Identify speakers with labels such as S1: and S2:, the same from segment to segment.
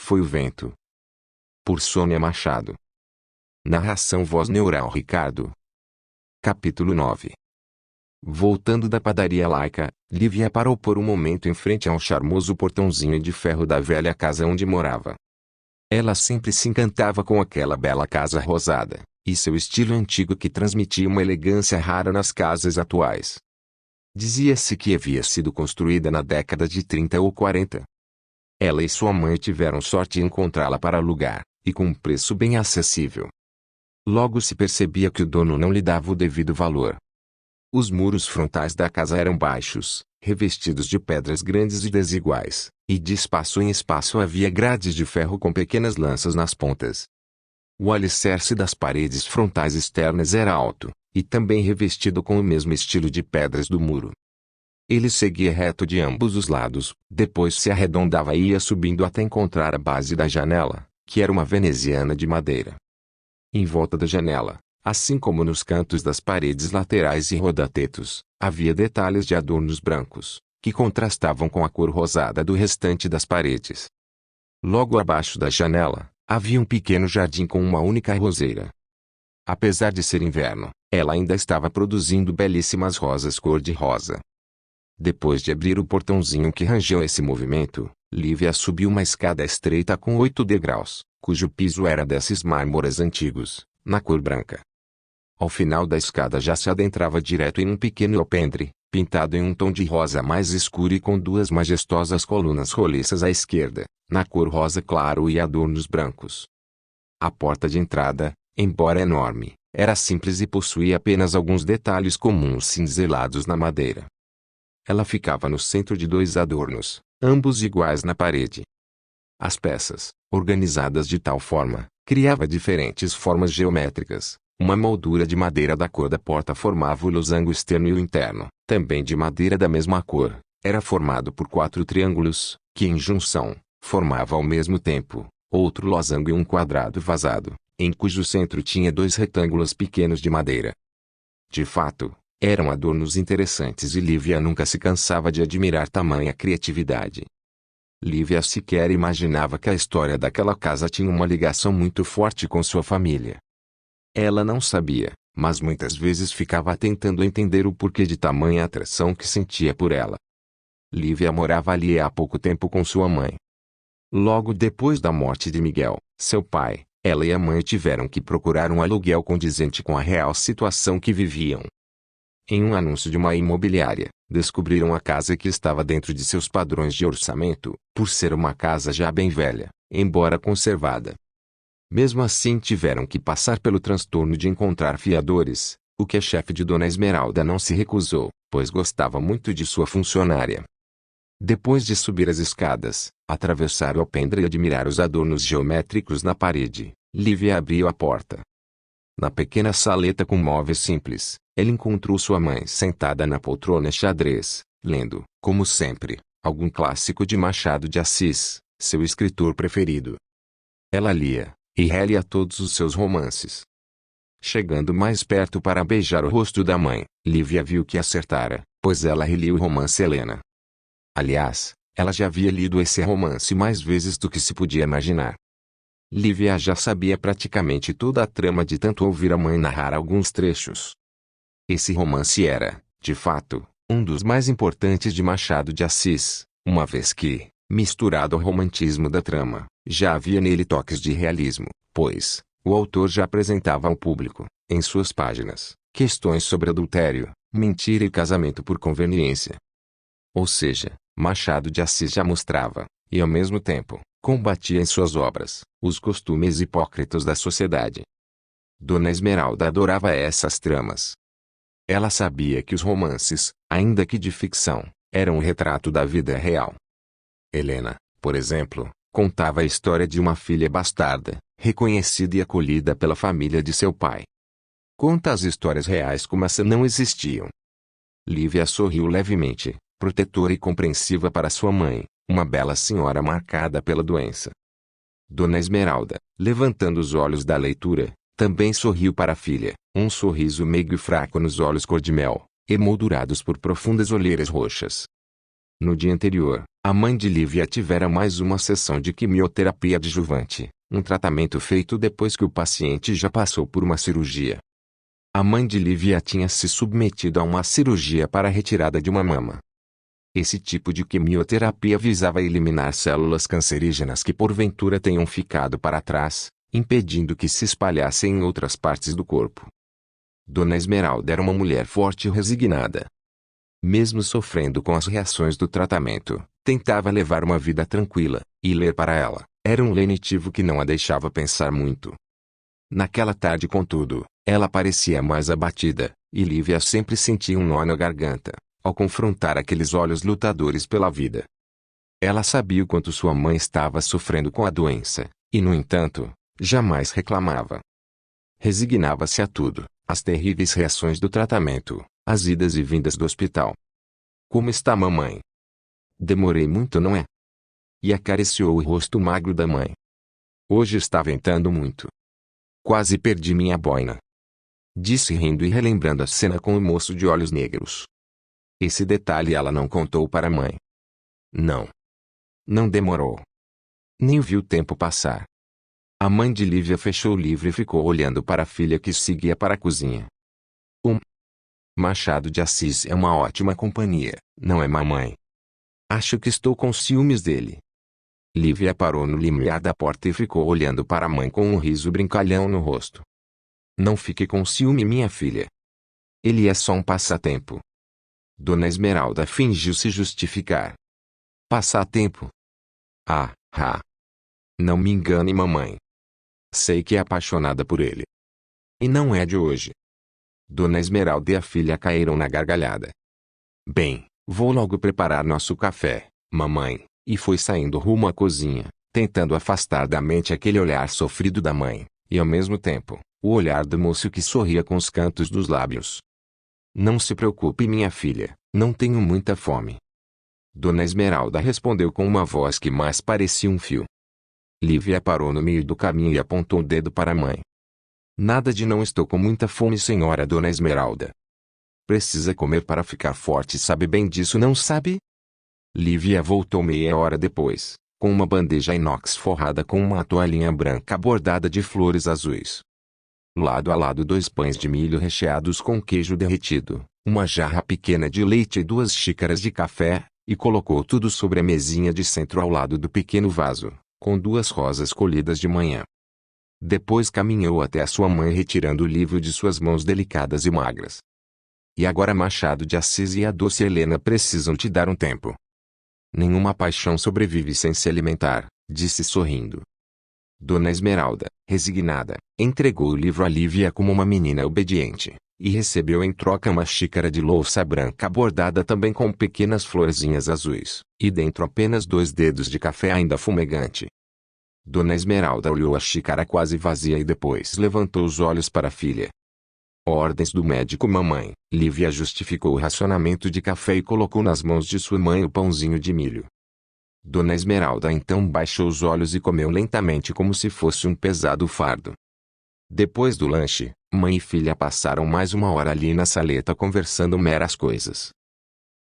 S1: foi o vento. Por Sônia Machado. Narração voz neural Ricardo. Capítulo 9. Voltando da padaria Laica, Lívia parou por um momento em frente ao charmoso portãozinho de ferro da velha casa onde morava. Ela sempre se encantava com aquela bela casa rosada, e seu estilo antigo que transmitia uma elegância rara nas casas atuais. Dizia-se que havia sido construída na década de 30 ou 40. Ela e sua mãe tiveram sorte em encontrá-la para alugar, e com um preço bem acessível. Logo se percebia que o dono não lhe dava o devido valor. Os muros frontais da casa eram baixos, revestidos de pedras grandes e desiguais, e de espaço em espaço havia grades de ferro com pequenas lanças nas pontas. O alicerce das paredes frontais externas era alto, e também revestido com o mesmo estilo de pedras do muro. Ele seguia reto de ambos os lados, depois se arredondava e ia subindo até encontrar a base da janela, que era uma veneziana de madeira. Em volta da janela, assim como nos cantos das paredes laterais e rodatetos, havia detalhes de adornos brancos, que contrastavam com a cor rosada do restante das paredes. Logo abaixo da janela, havia um pequeno jardim com uma única roseira. Apesar de ser inverno, ela ainda estava produzindo belíssimas rosas cor-de-rosa. Depois de abrir o portãozinho que rangeu esse movimento, Lívia subiu uma escada estreita com 8 degraus, cujo piso era desses mármores antigos, na cor branca. Ao final da escada já se adentrava direto em um pequeno alpendre, pintado em um tom de rosa mais escuro e com 2 majestosas colunas roliças à esquerda, na cor rosa claro e adornos brancos. A porta de entrada, embora enorme, era simples e possuía apenas alguns detalhes comuns cinzelados na madeira. Ela ficava no centro de 2 adornos, ambos iguais na parede. As peças, organizadas de tal forma, criava diferentes formas geométricas. Uma moldura de madeira da cor da porta formava o losango externo e o interno, também de madeira da mesma cor, era formado por 4 triângulos, que em junção, formavam ao mesmo tempo, outro losango e um quadrado vazado, em cujo centro tinha 2 retângulos pequenos de madeira. De fato, eram adornos interessantes e Lívia nunca se cansava de admirar tamanha criatividade. Lívia sequer imaginava que a história daquela casa tinha uma ligação muito forte com sua família. Ela não sabia, mas muitas vezes ficava tentando entender o porquê de tamanha atração que sentia por ela. Lívia morava ali há pouco tempo com sua mãe. Logo depois da morte de Miguel, seu pai, ela e a mãe tiveram que procurar um aluguel condizente com a real situação que viviam. Em um anúncio de uma imobiliária, descobriram a casa que estava dentro de seus padrões de orçamento, por ser uma casa já bem velha, embora conservada. Mesmo assim tiveram que passar pelo transtorno de encontrar fiadores, o que a chefe de Dona Esmeralda não se recusou, pois gostava muito de sua funcionária. Depois de subir as escadas, atravessar o alpendre e admirar os adornos geométricos na parede, Lívia abriu a porta. Na pequena saleta com móveis simples, ele encontrou sua mãe sentada na poltrona xadrez, lendo, como sempre, algum clássico de Machado de Assis, seu escritor preferido. Ela lia, e relia todos os seus romances. Chegando mais perto para beijar o rosto da mãe, Lívia viu que acertara, pois ela relia o romance Helena. Aliás, ela já havia lido esse romance mais vezes do que se podia imaginar. Lívia já sabia praticamente toda a trama de tanto ouvir a mãe narrar alguns trechos. Esse romance era, de fato, um dos mais importantes de Machado de Assis, uma vez que, misturado ao romantismo da trama, já havia nele toques de realismo, pois o autor já apresentava ao público, em suas páginas, questões sobre adultério, mentira e casamento por conveniência. Ou seja, Machado de Assis já mostrava, e ao mesmo tempo, combatia em suas obras, os costumes hipócritas da sociedade. Dona Esmeralda adorava essas tramas. Ela sabia que os romances, ainda que de ficção, eram um retrato da vida real. Helena, por exemplo, contava a história de uma filha bastarda, reconhecida e acolhida pela família de seu pai. Quantas histórias reais como essa não existiam? Lívia sorriu levemente, protetora e compreensiva para sua mãe, uma bela senhora marcada pela doença. Dona Esmeralda, levantando os olhos da leitura, também sorriu para a filha, um sorriso meigo e fraco nos olhos cor-de-mel, emoldurados por profundas olheiras roxas. No dia anterior, A mãe de Lívia tivera mais uma sessão de quimioterapia adjuvante, um tratamento feito depois que o paciente já passou por uma cirurgia. A mãe de Lívia tinha se submetido a uma cirurgia para a retirada de uma mama. Esse tipo de quimioterapia visava eliminar células cancerígenas que porventura tenham ficado para trás, impedindo que se espalhassem em outras partes do corpo. Dona Esmeralda era uma mulher forte e resignada. Mesmo sofrendo com as reações do tratamento, tentava levar uma vida tranquila, e ler para ela era um lenitivo que não a deixava pensar muito. Naquela tarde, contudo, ela parecia mais abatida, e Lívia sempre sentia um nó na garganta, ao confrontar aqueles olhos lutadores pela vida. Ela sabia o quanto sua mãe estava sofrendo com a doença, e no entanto, jamais reclamava. Resignava-se a tudo, às terríveis reações do tratamento, às idas e vindas do hospital. Como está, mamãe? Demorei muito, não é? E acariciou o rosto magro da mãe. Hoje está ventando muito. Quase perdi minha boina. Disse rindo e relembrando a cena com o moço de olhos negros. Esse detalhe ela não contou para a mãe. Não. Não demorou. Nem viu o tempo passar. A mãe de Lívia fechou o livro e ficou olhando para a filha que seguia para a cozinha. Machado de Assis é uma ótima companhia, não é, mamãe? Acho que estou com ciúmes dele. Lívia parou no limiar da porta e ficou olhando para a mãe com um riso brincalhão no rosto. Não fique com ciúme, minha filha. Ele é só um passatempo. Dona Esmeralda fingiu se justificar. Passatempo? Ah. Não me engane, mamãe. Sei que é apaixonada por ele. E não é de hoje. Dona Esmeralda e a filha caíram na gargalhada. Bem, vou logo preparar nosso café, mamãe, e foi saindo rumo à cozinha, tentando afastar da mente aquele olhar sofrido da mãe, e ao mesmo tempo, o olhar do moço que sorria com os cantos dos lábios. Não se preocupe, minha filha, não tenho muita fome. Dona Esmeralda respondeu com uma voz que mais parecia um fio. Lívia parou no meio do caminho e apontou o dedo para a mãe. Nada de não estou com muita fome, senhora Dona Esmeralda. Precisa comer para ficar forte, sabe bem disso, não sabe? Lívia voltou meia hora depois, com uma bandeja inox forrada com uma toalhinha branca bordada de flores azuis. Lado a lado 2 pães de milho recheados com queijo derretido, uma jarra pequena de leite e 2 xícaras de café, e colocou tudo sobre a mesinha de centro ao lado do pequeno vaso, com 2 rosas colhidas de manhã. Depois caminhou até a sua mãe retirando o livro de suas mãos delicadas e magras. E agora Machado de Assis e a doce Helena precisam te dar um tempo. Nenhuma paixão sobrevive sem se alimentar, disse sorrindo. Dona Esmeralda, resignada, entregou o livro a Lívia como uma menina obediente, e recebeu em troca uma xícara de louça branca bordada também com pequenas florzinhas azuis, e dentro apenas 2 dedos de café ainda fumegante. Dona Esmeralda olhou a xícara quase vazia e depois levantou os olhos para a filha. Ordens do médico, mamãe. Lívia justificou o racionamento de café e colocou nas mãos de sua mãe o pãozinho de milho. Dona Esmeralda então baixou os olhos e comeu lentamente como se fosse um pesado fardo. Depois do lanche, mãe e filha passaram mais 1 hora ali na saleta conversando meras coisas.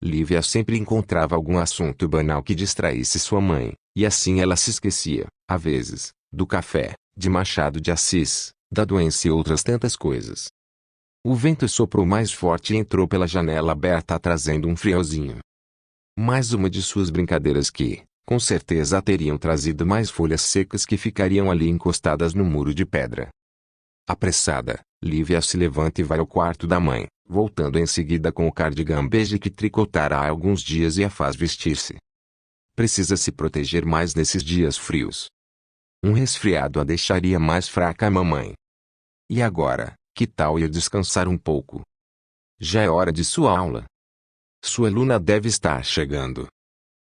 S1: Lívia sempre encontrava algum assunto banal que distraísse sua mãe, e assim ela se esquecia, às vezes, do café, de Machado de Assis, da doença e outras tantas coisas. O vento soprou mais forte e entrou pela janela aberta trazendo um friozinho. Mais uma de suas brincadeiras que, com certeza, teriam trazido mais folhas secas que ficariam ali encostadas no muro de pedra. Apressada, Lívia se levanta e vai ao quarto da mãe, voltando em seguida com o cardigan bege que tricotara há alguns dias e a faz vestir-se. Precisa se proteger mais nesses dias frios. Um resfriado a deixaria mais fraca, mamãe. E agora, que tal ir descansar um pouco? Já é hora de sua aula. Sua aluna deve estar chegando.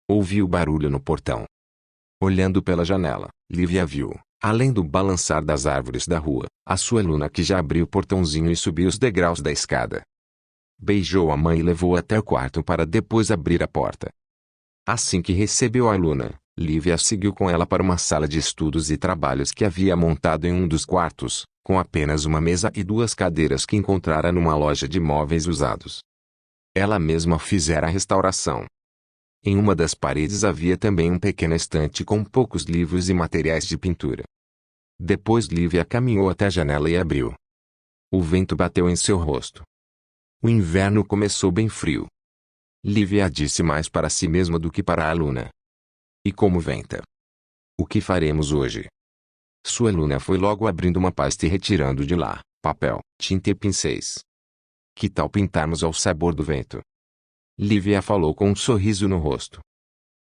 S1: Ouviu barulho no portão. Olhando pela janela, Lívia viu, além do balançar das árvores da rua, a sua aluna que já abriu o portãozinho e subiu os degraus da escada. Beijou a mãe e levou até o quarto para depois abrir a porta. Assim que recebeu a aluna, Lívia seguiu com ela para uma sala de estudos e trabalhos que havia montado em um dos quartos, com apenas uma mesa e 2 cadeiras que encontrara numa loja de móveis usados. Ela mesma fizera a restauração. Em uma das paredes havia também um pequeno estante com poucos livros e materiais de pintura. Depois Lívia caminhou até a janela e abriu. O vento bateu em seu rosto. O inverno começou bem frio. Lívia disse mais para si mesma do que para a aluna. E como venta? O que faremos hoje? Sua aluna foi logo abrindo uma pasta e retirando de lá papel, tinta e pincéis. Que tal pintarmos ao sabor do vento? Lívia falou com um sorriso no rosto.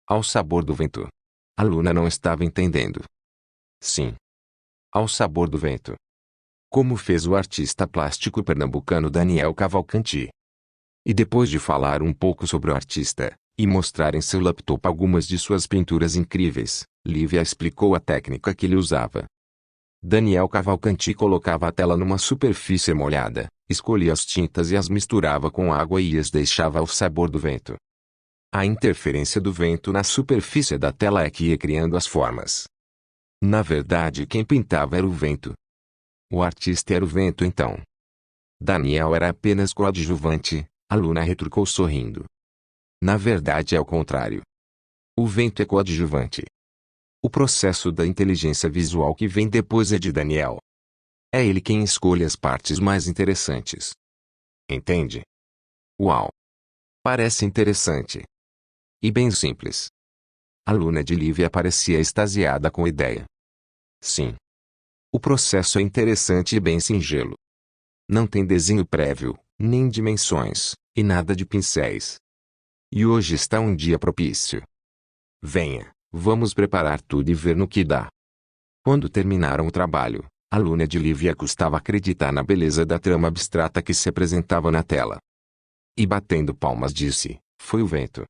S1: Ao sabor do vento. A aluna não estava entendendo. Sim. Ao sabor do vento. Como fez o artista plástico pernambucano Daniel Cavalcanti. E depois de falar um pouco sobre o artista, e mostrar em seu laptop algumas de suas pinturas incríveis, Lívia explicou a técnica que ele usava. Daniel Cavalcanti colocava a tela numa superfície molhada, escolhia as tintas e as misturava com água e as deixava ao sabor do vento. A interferência do vento na superfície da tela é que ia criando as formas. Na verdade, quem pintava era o vento. O artista era o vento então. Daniel era apenas coadjuvante, a aluna retrucou sorrindo. Na verdade é o contrário. O vento é coadjuvante. O processo da inteligência visual que vem depois é de Daniel. É ele quem escolhe as partes mais interessantes. Entende? Uau! Parece interessante. E bem simples. A aluna de Lívia parecia extasiada com a ideia. Sim. O processo é interessante e bem singelo. Não tem desenho prévio, nem dimensões, e nada de pincéis. E hoje está um dia propício. Venha, vamos preparar tudo e ver no que dá. Quando terminaram o trabalho, a aluna de Lívia custava acreditar na beleza da trama abstrata que se apresentava na tela. E batendo palmas disse, foi o vento.